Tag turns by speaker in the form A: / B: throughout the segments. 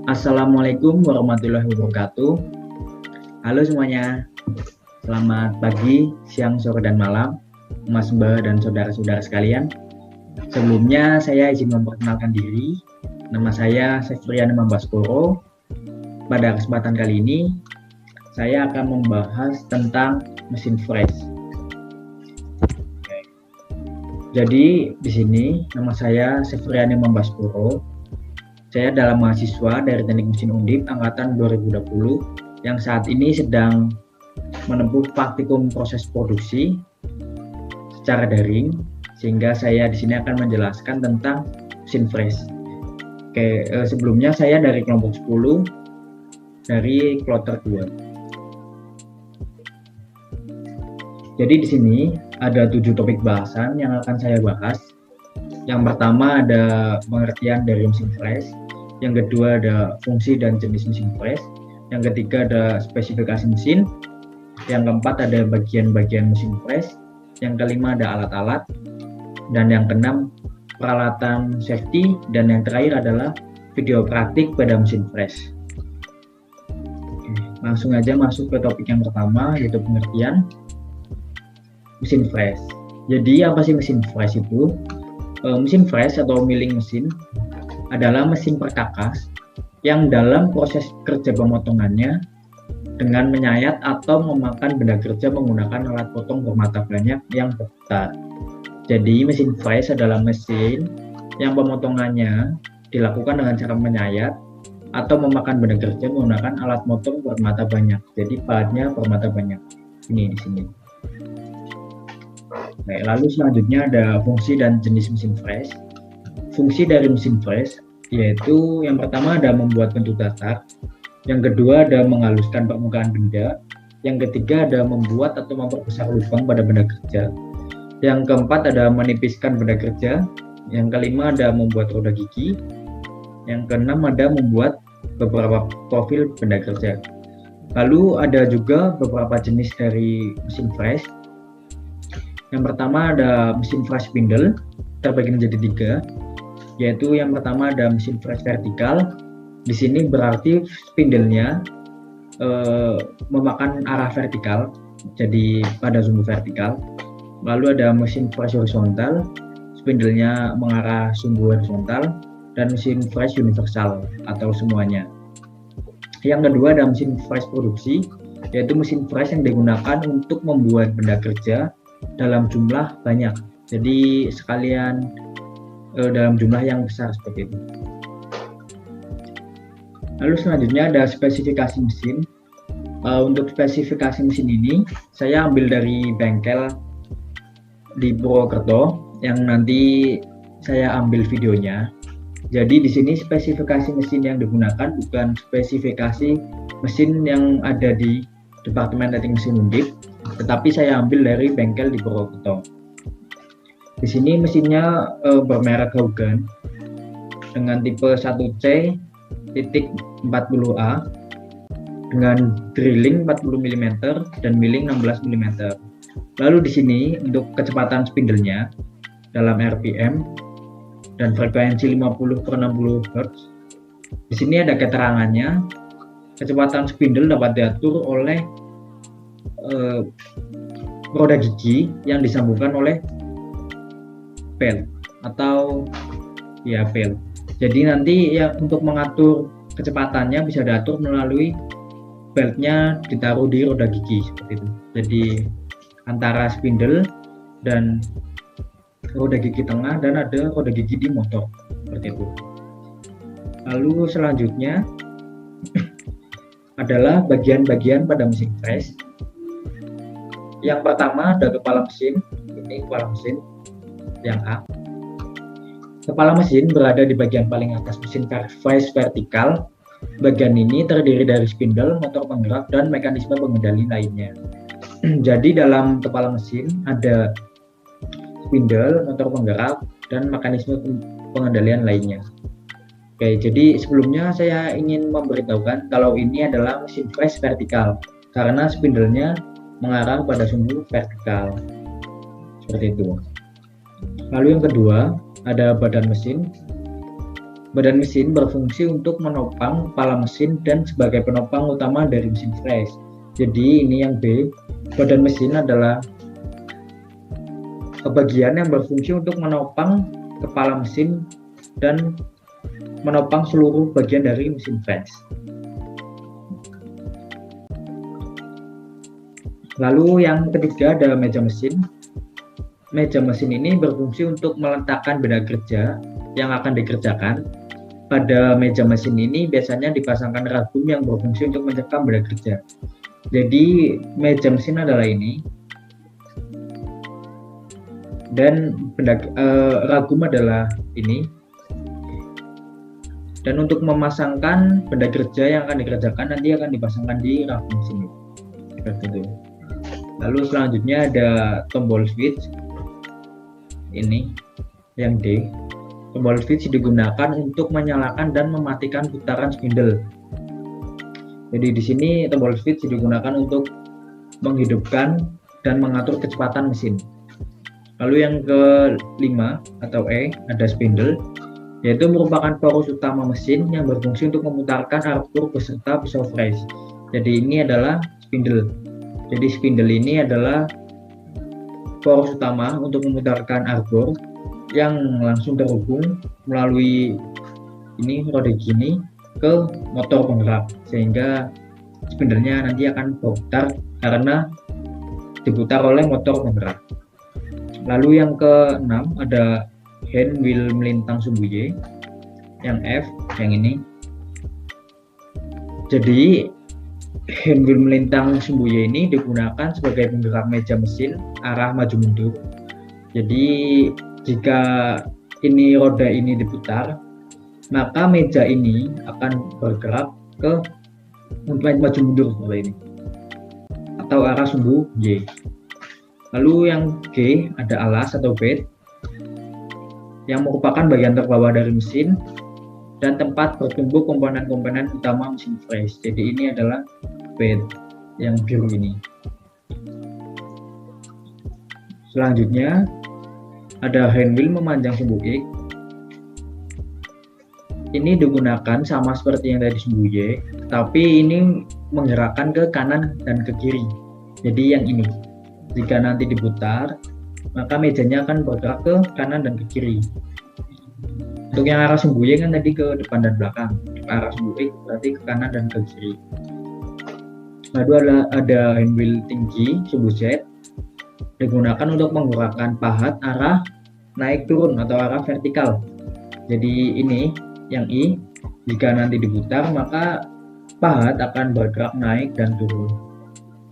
A: Assalamualaikum warahmatullahi wabarakatuh. Halo semuanya, selamat pagi, siang, sore, dan malam, Mas Mbak dan saudara-saudara sekalian. Sebelumnya saya izin memperkenalkan diri. Nama saya Sefrian Mambaskoro. Pada kesempatan kali ini, saya akan membahas tentang mesin fresh. Jadi di sini nama saya Sefrian Mambaskoro. Saya adalah mahasiswa dari Teknik Mesin Undip angkatan 2020 yang saat ini sedang menempuh praktikum proses produksi secara daring, sehingga saya di sini akan menjelaskan tentang mesin fresh. Sebelumnya saya dari kelompok 10 dari kloter 2. Jadi di sini ada 7 topik bahasan yang akan saya bahas. Yang pertama ada pengertian dari mesin fresh, yang kedua ada fungsi dan jenis mesin fresh, yang ketiga ada spesifikasi mesin, yang keempat ada bagian-bagian mesin fresh, yang kelima ada alat-alat, dan yang keenam peralatan safety, dan yang terakhir adalah video praktik pada mesin fresh. Langsung aja masuk ke topik yang pertama, yaitu pengertian mesin fresh. Jadi apa sih mesin fresh itu? Mesin fresh atau milling mesin adalah mesin perkakas yang dalam proses kerja pemotongannya dengan menyayat atau memakan benda kerja menggunakan alat potong bermata banyak yang ketat. Jadi mesin fresh adalah mesin yang pemotongannya dilakukan dengan cara menyayat atau memakan benda kerja menggunakan alat potong bermata banyak. Jadi pahatnya bermata banyak. Ini di sini. Baik, lalu selanjutnya ada fungsi dan jenis mesin fresh. Fungsi dari mesin fresh yaitu yang pertama ada membuat bentuk datar, yang kedua ada menghaluskan permukaan benda, yang ketiga ada membuat atau memperbesar lubang pada benda kerja, yang keempat ada menipiskan benda kerja, yang kelima ada membuat roda gigi, yang keenam ada membuat beberapa profil benda kerja. Lalu ada juga beberapa jenis dari mesin fresh. Yang pertama ada mesin fresh spindle, terbagi menjadi 3, yaitu yang pertama ada mesin fresh vertikal. Di sini berarti spindlenya memakan arah vertikal, jadi pada sumbu vertikal. Lalu ada mesin fresh horizontal, spindlenya mengarah sumbu horizontal, dan mesin fresh universal atau semuanya. Yang kedua ada mesin fresh produksi, yaitu mesin fresh yang digunakan untuk membuat benda kerja dalam jumlah banyak, jadi sekalian dalam jumlah yang besar seperti itu. Lalu selanjutnya ada spesifikasi mesin. Untuk spesifikasi mesin ini saya ambil dari bengkel di Purwokerto yang nanti saya ambil videonya. Jadi di sini spesifikasi mesin yang digunakan bukan spesifikasi mesin yang ada di Departemen Teknik Mesin Undip, tetapi saya ambil dari bengkel di Purwokerto. Di sini mesinnya bermerek Haugan dengan tipe 1C.40A dengan drilling 40 mm dan milling 16 mm. Lalu di sini untuk kecepatan spindlenya dalam RPM dan frekuensi 50/60 Hz. Di sini ada keterangannya. Kecepatan spindle dapat diatur oleh roda gigi yang disambungkan oleh pel atau pel. Jadi nanti ya untuk mengatur kecepatannya bisa diatur melalui beltnya ditaruh di roda gigi seperti itu. Jadi antara spindle dan roda gigi tengah, dan ada roda gigi di motor seperti itu. Lalu selanjutnya adalah bagian-bagian pada mesin fresh. Yang pertama ada kepala mesin. Ini kepala mesin yang A. Kepala mesin berada di bagian paling atas mesin fresh vertikal. Bagian ini terdiri dari spindle, motor penggerak, dan mekanisme pengendali lainnya. Jadi dalam kepala mesin ada spindle, motor penggerak, dan mekanisme pengendalian lainnya. Oke, jadi sebelumnya saya ingin memberitahukan kalau ini adalah mesin fresh vertikal karena spindlenya mengarah pada sumbu vertikal. Seperti itu. Lalu yang kedua ada badan mesin. Badan mesin berfungsi untuk menopang kepala mesin dan sebagai penopang utama dari mesin fresh. Jadi ini yang B, badan mesin adalah bagian yang berfungsi untuk menopang kepala mesin dan menopang seluruh bagian dari mesin fresh. Lalu yang ketiga ada meja mesin. Meja mesin ini berfungsi untuk meletakkan benda kerja yang akan dikerjakan. Pada meja mesin ini biasanya dipasangkan ragum yang berfungsi untuk mencekam benda kerja. Jadi meja mesin adalah ini, dan ragum adalah ini. Dan untuk memasangkan benda kerja yang akan dikerjakan nanti akan dipasangkan di ragum sini. Seperti itu. Lalu selanjutnya ada tombol switch. Ini yang D. Tombol switch digunakan untuk menyalakan dan mematikan putaran spindle. Jadi di sini tombol switch digunakan untuk menghidupkan dan mengatur kecepatan mesin. Lalu yang kelima atau E ada spindle, yaitu merupakan poros utama mesin yang berfungsi untuk memutarkan arbor beserta pisau fresh. Jadi ini adalah spindle. Jadi spindle ini adalah poros utama untuk memutarkan arbor yang langsung terhubung melalui ini roda gini ke motor penggerak, sehingga spindlenya nanti akan berputar karena diputar oleh motor penggerak. Lalu yang keenam ada hand wheel melintang sumbu Y, yang F yang ini. Jadi hand wheel melintang sumbu Y ini digunakan sebagai penggerak meja mesin arah maju mundur. Jadi jika ini roda ini diputar, maka meja ini akan bergerak ke maju mundur seperti ini atau arah sumbu Y. Lalu yang G ada alas atau bed, yang merupakan bagian terbawah dari mesin dan tempat bertumbuh komponen-komponen utama mesin fresh. Jadi ini adalah bed yang biru ini. Selanjutnya ada hand wheel memanjang sumbu X. Ini digunakan sama seperti yang tadi sumbu Y, tapi ini menggerakkan ke kanan dan ke kiri. Jadi yang ini, jika nanti diputar, maka mejanya akan bergerak ke kanan dan ke kiri. Untuk yang arah sumbu Y kan tadi ke depan dan belakang, arah sumbu X berarti ke kanan dan ke kiri. Lalu ada hand wheel tinggi sumbu Z, digunakan untuk menggerakkan pahat arah naik turun atau arah vertikal. Jadi ini yang I, jika nanti diputar maka pahat akan bergerak naik dan turun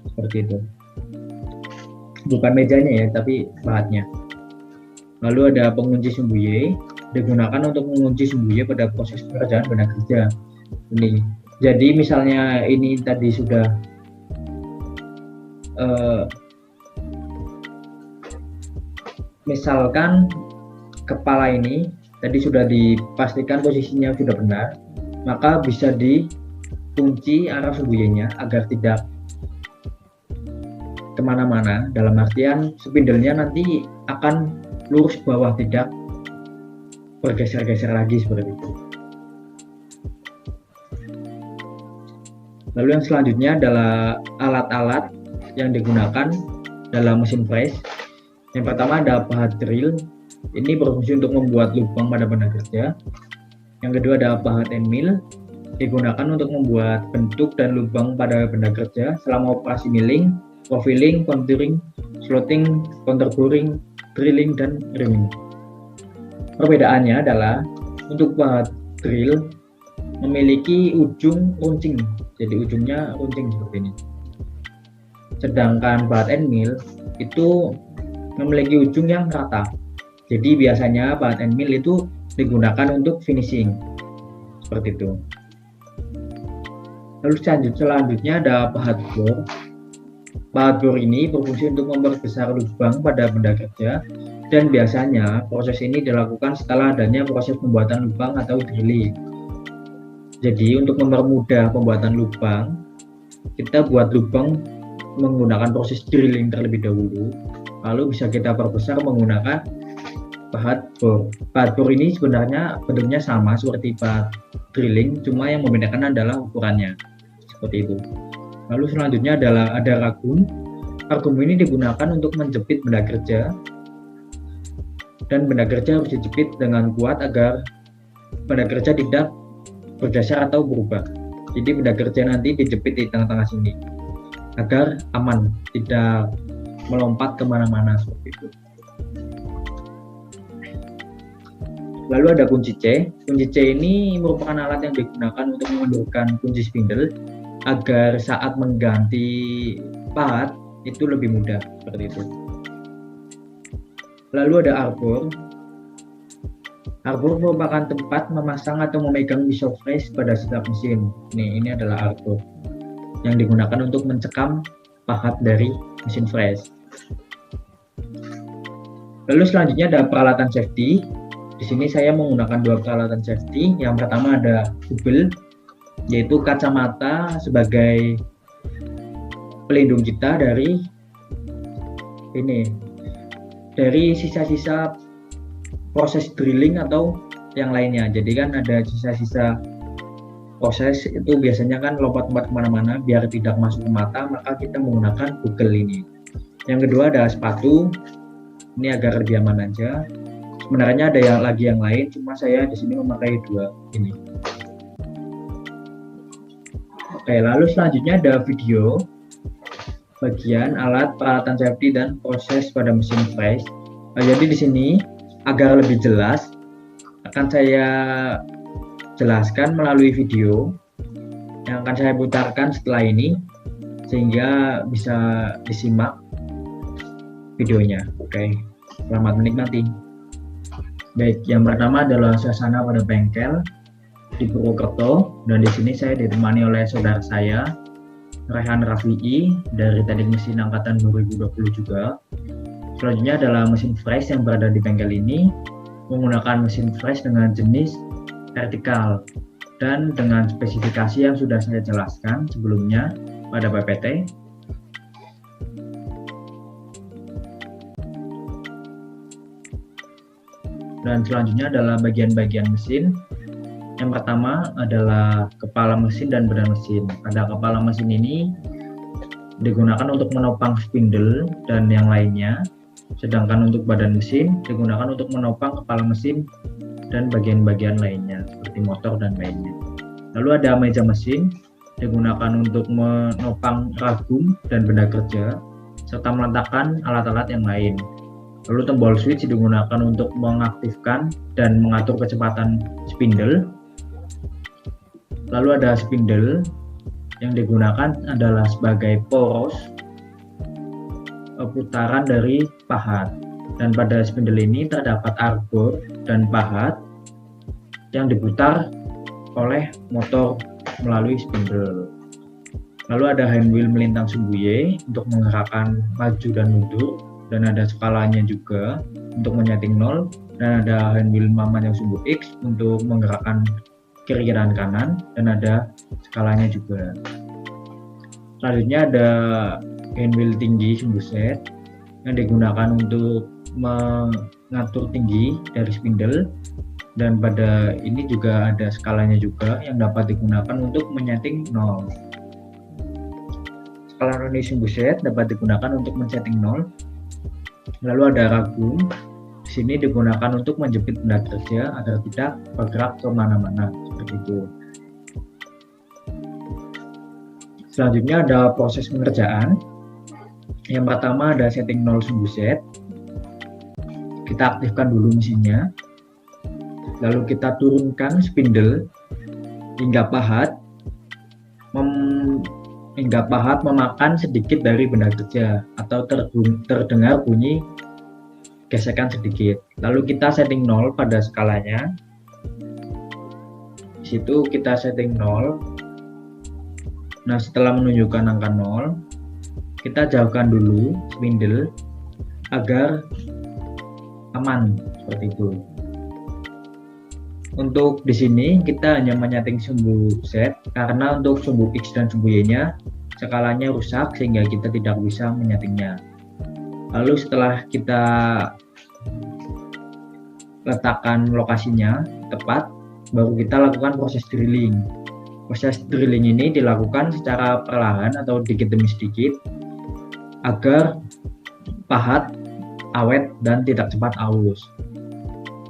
A: seperti itu. Bukan mejanya ya, tapi pahatnya. Lalu ada pengunci sumbu Y, digunakan untuk mengunci sumbu Y pada proses pekerjaan benda kerja. Ini. Jadi misalnya ini tadi sudah misalkan kepala ini tadi sudah dipastikan posisinya sudah benar, maka bisa dikunci arah sumbu Y-nya agar tidak kemana-mana, dalam artian spindlenya nanti akan lurus ke bawah, tidak bergeser-geser lagi seperti itu. Lalu yang selanjutnya adalah alat-alat yang digunakan dalam mesin fresh. Yang pertama ada pahat drill, ini berfungsi untuk membuat lubang pada benda kerja. Yang kedua ada pahat end mill, digunakan untuk membuat bentuk dan lubang pada benda kerja selama operasi milling, profiling, contouring, slotting, counter boring, drilling, dan rimming. Perbedaannya adalah untuk pahat drill memiliki ujung runcing, jadi ujungnya runcing seperti ini. Sedangkan pahat end mill itu memiliki ujung yang rata. Jadi biasanya pahat end mill itu digunakan untuk finishing seperti itu. Lalu selanjutnya ada pahat bore. Pahat bore ini berfungsi untuk memperbesar lubang pada benda kerja, dan biasanya proses ini dilakukan setelah adanya proses pembuatan lubang atau drilling. Jadi untuk mempermudah pembuatan lubang, kita buat lubang menggunakan proses drilling terlebih dahulu, lalu bisa kita perbesar menggunakan pahat bor. Pahat bor ini sebenarnya bentuknya sama seperti pahat drilling, cuma yang membedakan adalah ukurannya, seperti itu. Lalu selanjutnya adalah ada ragum. Ragum ini digunakan untuk menjepit benda kerja, dan benda kerja harus dijepit dengan kuat agar benda kerja tidak berdasar atau berubah. Jadi benda kerja nanti dijepit di tengah-tengah sini agar aman, tidak melompat kemana-mana seperti itu. Lalu ada kunci C. Kunci C ini merupakan alat yang digunakan untuk mengendurkan kunci spindle agar saat mengganti pahat itu lebih mudah, seperti itu. Lalu ada arbor. Arbor merupakan tempat memasang atau memegang pisau fresh pada setiap mesin. Ini adalah arbor yang digunakan untuk mencekam pahat dari mesin fresh. Lalu selanjutnya ada peralatan safety. Di sini saya menggunakan dua peralatan safety. Yang pertama ada bubble, yaitu kacamata sebagai pelindung kita dari sisa-sisa proses drilling atau yang lainnya. Jadi kan ada sisa-sisa proses itu biasanya kan lompat-lompat kemana-mana, biar tidak masuk ke mata, maka kita menggunakan bubble ini. Yang kedua ada sepatu, ini agar lebih aman aja. Sebenarnya ada yang lain, cuma saya di sini memakai dua ini. Oke, lalu selanjutnya ada video bagian alat, peralatan safety dan proses pada mesin fresh. Jadi di sini agar lebih jelas akan saya jelaskan melalui video yang akan saya putarkan setelah ini sehingga bisa disimak videonya. Oke, selamat menikmati. Baik, yang pertama adalah suasana pada bengkel di Purwokerto, dan di sini saya ditemani oleh saudara saya Rehan Rafi'i dari Teknik Mesin Angkatan 2020 juga. Selanjutnya adalah mesin fresh yang berada di bengkel ini menggunakan mesin fresh dengan jenis vertikal dan dengan spesifikasi yang sudah saya jelaskan sebelumnya pada PPT. Dan selanjutnya adalah bagian-bagian mesin. Yang pertama adalah kepala mesin dan badan mesin. Pada kepala mesin ini digunakan untuk menopang spindle dan yang lainnya, sedangkan untuk badan mesin digunakan untuk menopang kepala mesin dan bagian-bagian lainnya seperti motor dan lainnya. Lalu ada meja mesin, digunakan untuk menopang ragum dan benda kerja serta meletakkan alat-alat yang lain. Lalu tombol switch digunakan untuk mengaktifkan dan mengatur kecepatan spindle. Lalu ada spindle yang digunakan adalah sebagai poros putaran dari pahat, dan pada spindle ini terdapat arbor dan pahat yang diputar oleh motor melalui spindle. Lalu ada handwheel melintang sumbu Y untuk menggerakkan maju dan mundur, dan ada skalanya juga untuk menyeting 0, dan ada handwheel memanjang sumbu X untuk menggerakkan kiri dan kanan, dan ada skalanya juga. Selanjutnya ada handwheel tinggi sumbu Z yang digunakan untuk mengatur tinggi dari spindle, dan pada ini juga ada skalanya juga yang dapat digunakan untuk menyeting 0. Skala roni sumbu Z dapat digunakan untuk men-setting 0. Lalu ada ragum, di sini digunakan untuk menjepit benda kerja agar tidak bergerak kemana-mana seperti itu. Selanjutnya ada proses pengerjaan. Yang pertama ada setting 0 sumbu Z. Kita aktifkan dulu mesinnya. Lalu kita turunkan spindle hingga pahat memakan sedikit dari benda kerja atau terdengar bunyi gesekan sedikit. Lalu kita setting 0 pada skalanya. Di situ kita setting 0. Nah, setelah menunjukkan angka 0, kita jauhkan dulu spindle agar aman seperti itu. Untuk di sini kita hanya menyeting sumbu Z karena untuk sumbu X dan sumbu Y-nya skalanya rusak sehingga kita tidak bisa menyetingnya. Lalu setelah kita letakkan lokasinya tepat, baru kita lakukan proses drilling. Proses drilling ini dilakukan secara perlahan atau sedikit demi sedikit agar pahat awet dan tidak cepat aus,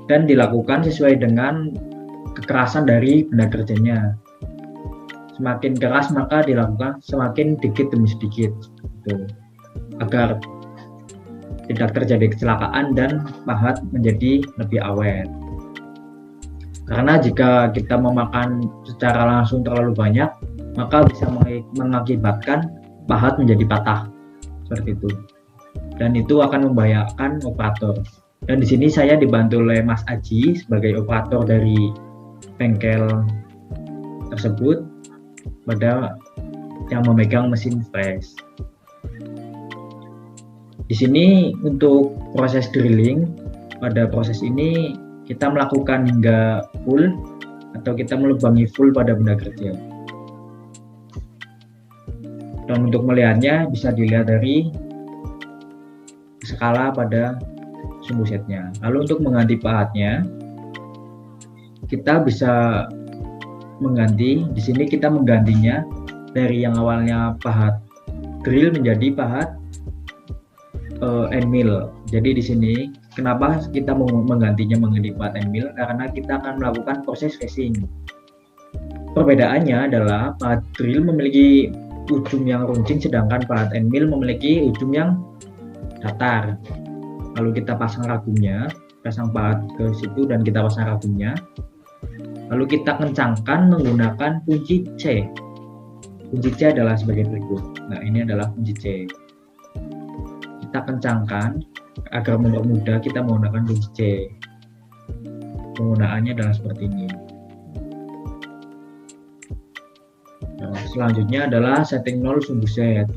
A: dan dilakukan sesuai dengan kekerasan dari benda kerjanya. Semakin keras maka dilakukan semakin sedikit demi sedikit gitu, agar tidak terjadi kecelakaan dan pahat menjadi lebih awet. Karena jika kita memakan secara langsung terlalu banyak, maka bisa mengakibatkan pahat menjadi patah seperti itu, dan itu akan membahayakan operator. Dan di sini saya dibantu oleh Mas Aji sebagai operator dari bengkel tersebut pada yang memegang mesin fresh. Di sini untuk proses drilling, pada proses ini kita melakukan hingga full atau kita melubangi full pada benda kerja. Dan untuk melihatnya bisa dilihat dari skala pada sumbu setnya. Lalu untuk mengganti pahatnya, kita bisa mengganti. Di sini kita menggantinya dari yang awalnya pahat drill menjadi pahat end mill. Jadi di sini kenapa kita menggantinya menjadi pahat end mill? Karena kita akan melakukan proses facing. Perbedaannya adalah pahat drill memiliki ujung yang runcing, sedangkan pahat end mill memiliki ujung yang datar. Lalu kita pasang ragumnya, pasang pahat ke situ dan kita pasang ragumnya. Lalu kita kencangkan menggunakan kunci C. Kunci C adalah sebagai berikut. Nah, ini adalah kunci C. Kita kencangkan agar mempermudah kita menggunakan kunci C. Penggunaannya adalah seperti ini. Nah, selanjutnya adalah setting 0 sumbu set.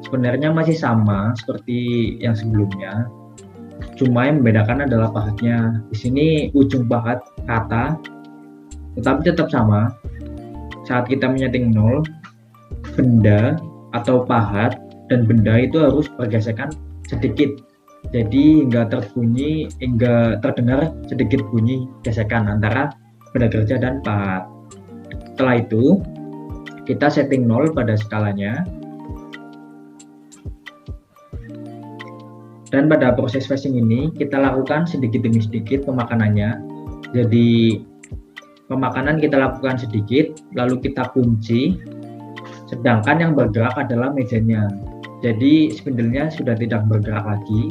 A: Sebenarnya masih sama seperti yang sebelumnya, cuma yang membedakan adalah pahatnya. Di sini ujung pahat rata, tetapi tetap sama. Saat kita menyeting 0, benda atau pahat dan benda itu harus bergesekan sedikit. Jadi hingga terdengar sedikit bunyi gesekan antara benda kerja dan pahat. Setelah itu, kita setting 0 pada skalanya. Dan pada proses facing ini kita lakukan sedikit demi sedikit pemakanannya. Jadi pemakanan kita lakukan sedikit, lalu kita kunci, sedangkan yang bergerak adalah mejanya. Jadi spindle-nya sudah tidak bergerak lagi,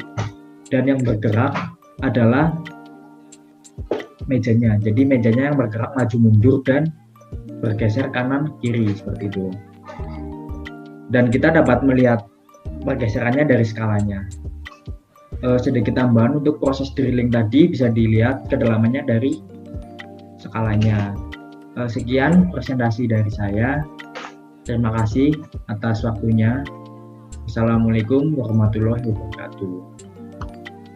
A: dan yang bergerak adalah mejanya. Jadi mejanya yang bergerak maju mundur dan bergeser kanan kiri seperti itu. Dan kita dapat melihat pergeserannya dari skalanya. Sedikit tambahan untuk proses drilling tadi bisa dilihat kedalamannya dari skalanya. Sekian presentasi dari saya. Terima kasih atas waktunya. Assalamualaikum warahmatullahi wabarakatuh.